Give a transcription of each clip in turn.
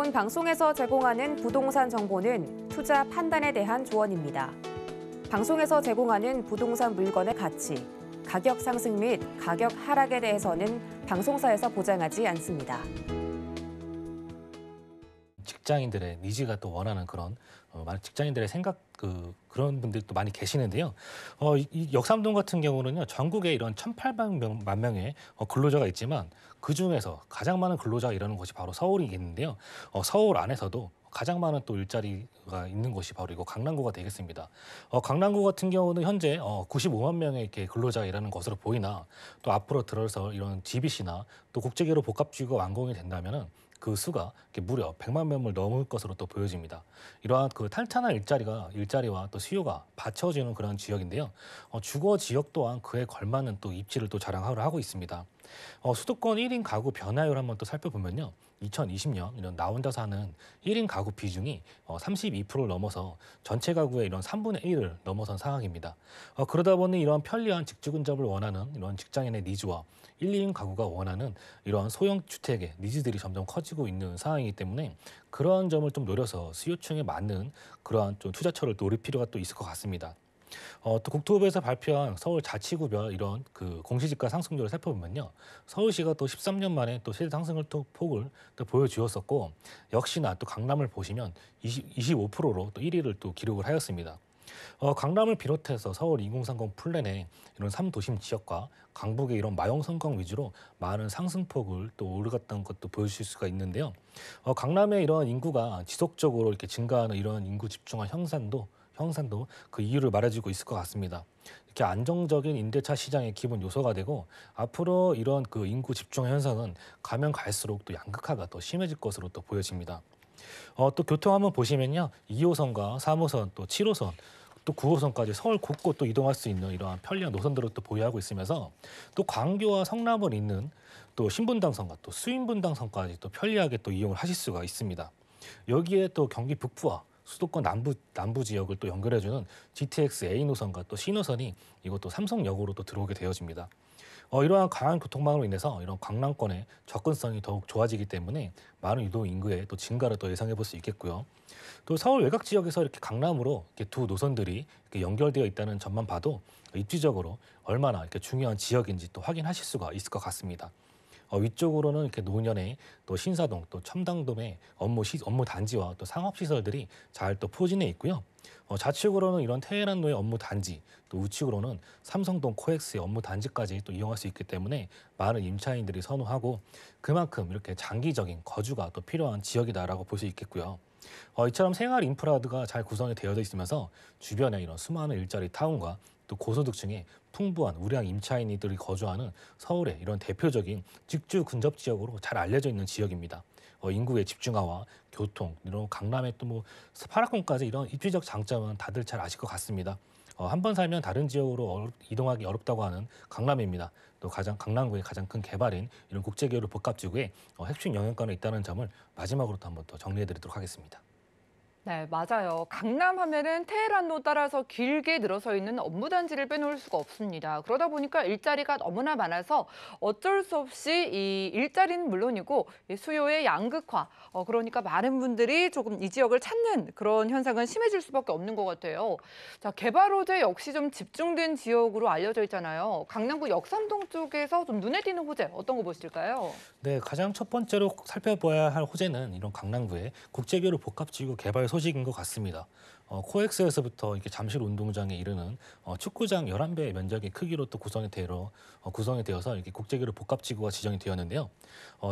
본 방송에서 제공하는 부동산 정보는 투자 판단에 대한 조언입니다. 방송에서 제공하는 부동산 물건의 가치, 가격 상승 및 가격 하락에 대해서는 방송사에서 보장하지 않습니다. 직장인들의 니즈가 또 원하는 그런 직장인들의 생각 그런 분들도 많이 계시는데요. 이 역삼동 같은 경우는요, 전국에 이런 1,800만 명의 근로자가 있지만 그 중에서 가장 많은 근로자가 일하는 곳이 바로 서울이 있는데요. 서울 안에서도 가장 많은 또 일자리가 있는 곳이 바로 이거 강남구가 되겠습니다. 강남구 같은 경우는 현재 95만 명의 이렇게 근로자가 일하는 것으로 보이나 또 앞으로 들어서 이런 GBC나 또 국제기로 복합지구가 완공이 된다면은 그 수가 무려 100만 명을 넘을 것으로 또 보여집니다. 이러한 그 탄탄한 일자리와 또 수요가 받쳐지는 그런 지역인데요. 주거 지역 또한 그에 걸맞는 또 입지를 또 자랑하려 하고 있습니다. 수도권 1인 가구 변화율 한번 또 살펴보면요. 2020년 이런 나 혼자 사는 1인 가구 비중이 32%를 넘어서 전체 가구의 이런 3분의 1을 넘어선 상황입니다. 그러다 보니 이런 편리한 직주 근접을 원하는 이런 직장인의 니즈와 1, 2인 가구가 원하는 이런 소형 주택의 니즈들이 점점 커지고 있는 상황이기 때문에 그러한 점을 좀 노려서 수요층에 맞는 그러한 좀 투자처를 노릴 필요가 또 있을 것 같습니다. 또 국토부에서 발표한 서울 자치구별 이런 그 공시지가 상승률을 살펴보면요, 서울시가 또 13년 만에 또 세대 상승을 또 폭을 또 보여주었었고, 역시나 또 강남을 보시면 25%로 또 1위를 또 기록을 하였습니다. 강남을 비롯해서 서울 2030 플랜에 이런 3도심 지역과 강북의 이런 마용성광 위주로 많은 상승폭을 또 오르갔다는 것도 보여주실 수가 있는데요. 강남의 이런 인구가 지속적으로 이렇게 증가하는 이런 인구 집중화 형산도 그 이유를 말해주고 있을 것 같습니다. 이렇게 안정적인 임대차 시장의 기본 요소가 되고 앞으로 이런 그 인구 집중화 현상은 가면 갈수록 또 양극화가 더 심해질 것으로 또 보여집니다. 또 교통 한번 보시면요, 2호선과 3호선 또 7호선 또 9호선까지 서울 곳곳 또 이동할 수 있는 이러한 편리한 노선들을 또 보유하고 있으면서 또 광교와 성남을 잇는 또 신분당선과 또 수인분당선까지 또 편리하게 또 이용을 하실 수가 있습니다. 여기에 또 경기 북부와 수도권 남부 지역을 또 연결해주는 GTX A 노선과 또 C 노선이 이것도 삼성역으로 또 들어오게 되어집니다. 이러한 강한 교통망으로 인해서 이런 강남권의 접근성이 더욱 좋아지기 때문에 많은 유동 인구의 또 증가를 또 예상해 볼 수 있겠고요. 또 서울 외곽 지역에서 이렇게 강남으로 이렇게 두 노선들이 이렇게 연결되어 있다는 점만 봐도 입지적으로 얼마나 이렇게 중요한 지역인지 또 확인하실 수가 있을 것 같습니다. 위쪽으로는 이렇게 노년의 또 신사동 또 첨당동의 업무 단지와 또 상업 시설들이 잘 또 포진해 있고요. 좌측으로는 이런 테헤란로의 업무 단지, 또 우측으로는 삼성동 코엑스의 업무 단지까지 또 이용할 수 있기 때문에 많은 임차인들이 선호하고 그만큼 이렇게 장기적인 거주가 또 필요한 지역이다라고 볼 수 있겠고요. 이처럼 생활 인프라가 잘 구성이 되어져 있으면서 주변에 이런 수많은 일자리 타운과 또 고소득층의 풍부한 우량 임차인들이 거주하는 서울의 이런 대표적인 직주 근접 지역으로 잘 알려져 있는 지역입니다. 인구의 집중화와 교통, 이런 강남의 또 뭐 파라콘까지 이런 입지적 장점은 다들 잘 아실 것 같습니다. 한 번 살면 다른 지역으로 이동하기 어렵다고 하는 강남입니다. 또 강남구의 가장 큰 개발인 이런 국제교류 복합지구에 핵심 영향권에 있다는 점을 마지막으로 또 한번 더 정리해드리도록 하겠습니다. 네, 맞아요. 강남 하면은 테헤란로 따라서 길게 늘어서 있는 업무단지를 빼놓을 수가 없습니다. 그러다 보니까 일자리가 너무나 많아서 어쩔 수 없이 이 일자리는 물론이고 이 수요의 양극화, 그러니까 많은 분들이 조금 이 지역을 찾는 그런 현상은 심해질 수밖에 없는 것 같아요. 자, 개발 호재 역시 좀 집중된 지역으로 알려져 있잖아요. 강남구 역삼동 쪽에서 좀 눈에 띄는 호재 어떤 거 보실까요? 네, 가장 첫 번째로 살펴봐야 할 호재는 이런 강남구의 국제교류 복합지구 개발 소식인 것 같습니다. 코엑스에서부터 이렇게 잠실 운동장에 이르는 축구장 11배 면적의 크기로 또 구성이 되어서 이렇게 국제교류 복합지구가 지정이 되었는데요.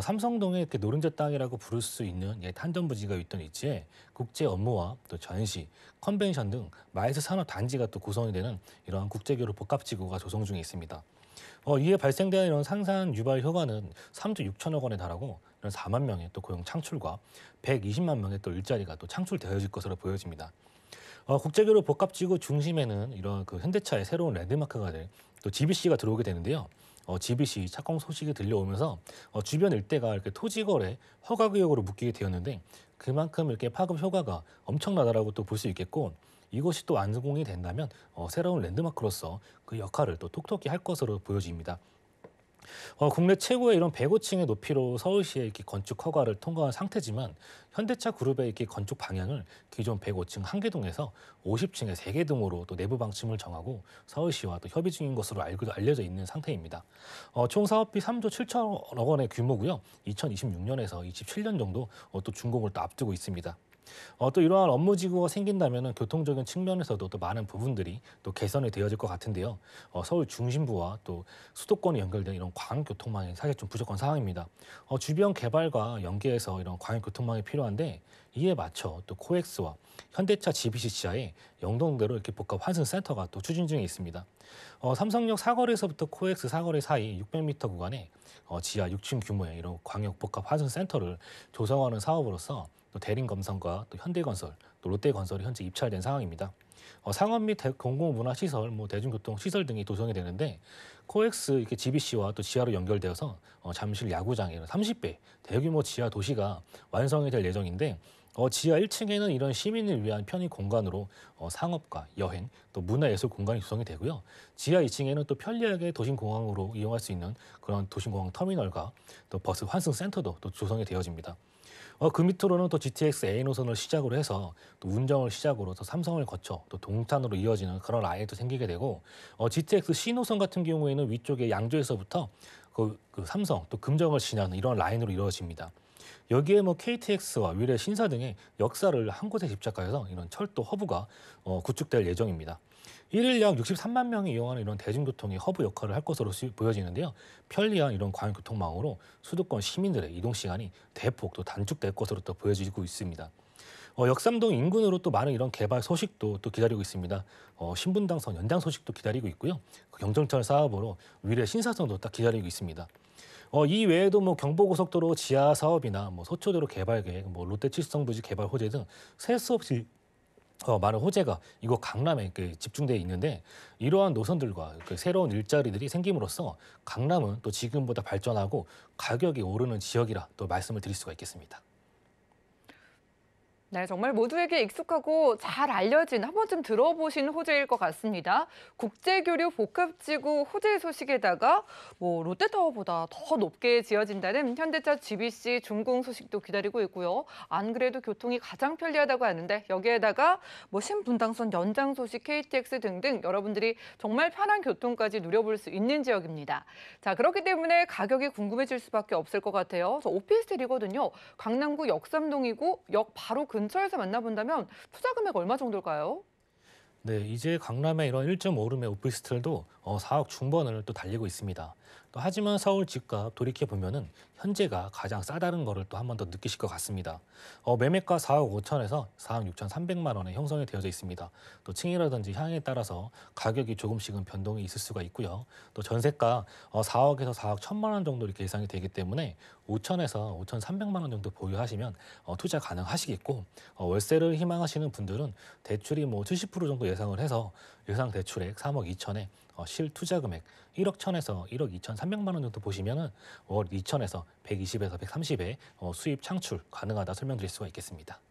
삼성동의 이렇게 노른자 땅이라고 부를 수 있는 탄전부지가 있던 위치에 국제 업무와 또 전시, 컨벤션 등 마이스 산업 단지가 또 구성이 되는 이러한 국제교류 복합지구가 조성 중에 있습니다. 이에 발생되는 이런 상산 유발 효과는 3조 6천억 원에 달하고 이런 4만 명의 또 고용 창출과 120만 명의 또 일자리가 또 창출되어질 것으로 보여집니다. 국제교류 복합지구 중심에는 이런 그 현대차의 새로운 랜드마크가 될 또 GBC가 들어오게 되는데요. GBC 착공 소식이 들려오면서 주변 일대가 이렇게 토지거래 허가구역으로 묶이게 되었는데 그만큼 이렇게 파급 효과가 엄청나다라고 또 볼 수 있겠고 이것이 또 완공이 된다면 새로운 랜드마크로서 그 역할을 또 톡톡히 할 것으로 보여집니다. 국내 최고의 이런 105층의 높이로 서울시의 이렇게 건축 허가를 통과한 상태지만 현대차 그룹의 이렇게 건축 방향을 기존 105층 한개동에서 50층의 3개 등으로 또 내부 방침을 정하고 서울시와 또 협의 중인 것으로 알려져 있는 상태입니다. 총 사업비 3조 7천억 원의 규모고요. 2026년에서 27년 정도 또 준공을 또 앞두고 있습니다. 또 이러한 업무 지구가 생긴다면 교통적인 측면에서도 또 많은 부분들이 또 개선이 되어질 것 같은데요. 서울 중심부와 또 수도권이 연결된 이런 광역교통망이 사실 좀 부족한 상황입니다. 주변 개발과 연계해서 이런 광역교통망이 필요한데 이에 맞춰 또 코엑스와 현대차 GBC 지하에 영동대로 이렇게 복합 환승 센터가 또 추진 중에 있습니다. 삼성역 사거리에서부터 코엑스 사거리 사이 600m 구간에 지하 6층 규모의 이런 광역 복합 환승 센터를 조성하는 사업으로서 또 대림감성과 또 현대건설, 또 롯데건설이 현재 입찰된 상황입니다. 상업 및 공공문화시설, 대중교통 시설 등이 조성이 되는데 코엑스 이렇게 GBC와 또 지하로 연결되어서 잠실 야구장에 30배 대규모 지하 도시가 완성이 될 예정인데 지하 1층에는 이런 시민을 위한 편의 공간으로 상업과 여행, 또 문화예술 공간이 구성이 되고요. 지하 2층에는 또 편리하게 도심공항으로 이용할 수 있는 그런 도심공항 터미널과 또 버스 환승 센터도 또 조성이 되어집니다. 그 밑으로는 또 GTX A 노선을 시작으로 해서 또 운정을 시작으로 또 삼성을 거쳐 또 동탄으로 이어지는 그런 라인도 생기게 되고 GTX C 노선 같은 경우에는 위쪽에 양조에서부터 그 삼성 또 금정을 지나는 이런 라인으로 이루어집니다. 여기에 KTX와 위례 신사 등의 역사를 한 곳에 집착하여서 이런 철도 허브가 구축될 예정입니다. 일일 약 63만 명이 이용하는 이런 대중교통의 허브 역할을 할 것으로 보여지는데요. 편리한 이런 광역교통망으로 수도권 시민들의 이동 시간이 대폭 또 단축될 것으로 또 보여지고 있습니다. 역삼동 인근으로 또 많은 이런 개발 소식도 또 기다리고 있습니다. 신분당선 연장 소식도 기다리고 있고요. 경정철 사업으로 위례 신사선도 딱 기다리고 있습니다. 이 외에도 경부고속도로 지하 사업이나 서초대로 개발 계획, 롯데 칠성부지 개발 호재 등 셀 수 없이 많은 호재가 이곳 강남에 집중되어 있는데 이러한 노선들과 새로운 일자리들이 생김으로써 강남은 또 지금보다 발전하고 가격이 오르는 지역이라 또 말씀을 드릴 수가 있겠습니다. 네, 정말 모두에게 익숙하고 잘 알려진 한 번쯤 들어보신 호재일 것 같습니다. 국제교류 복합지구 호재 소식에다가 롯데타워보다 더 높게 지어진다는 현대차 GBC 준공 소식도 기다리고 있고요. 안 그래도 교통이 가장 편리하다고 하는데 여기에다가 신분당선 연장 소식 KTX 등등 여러분들이 정말 편한 교통까지 누려볼 수 있는 지역입니다. 자, 그렇기 때문에 가격이 궁금해질 수밖에 없을 것 같아요. 오피스텔이거든요. 강남구 역삼동이고 역 바로 근처에서 만나본다면 투자 금액 얼마 정도일까요? 네, 이제 강남의 이런 1.5룸의 오피스텔도 4억 중반을 또 달리고 있습니다. 또 하지만 서울 집값 돌이켜 보면은 현재가 가장 싸다는 거를 또 한 번 더 느끼실 것 같습니다. 매매가 4억 5천에서 4억 6천 3백만 원에 형성이 되어져 있습니다. 또 층이라든지 향에 따라서 가격이 조금씩은 변동이 있을 수가 있고요. 또 전세가 4억에서 4억 1천만 원 정도 이렇게 예상이 되기 때문에 5천에서 5천 3백만 원 정도 보유하시면 투자 가능하시겠고 월세를 희망하시는 분들은 대출이 70% 정도 예상을 해서 예상 대출액 3억 2천에 실 투자 금액 1억 1천에서 1억 2천 3백만 원 정도 보시면은 월 2천에서 120에서 130의 수입 창출 가능하다 설명드릴 수가 있겠습니다.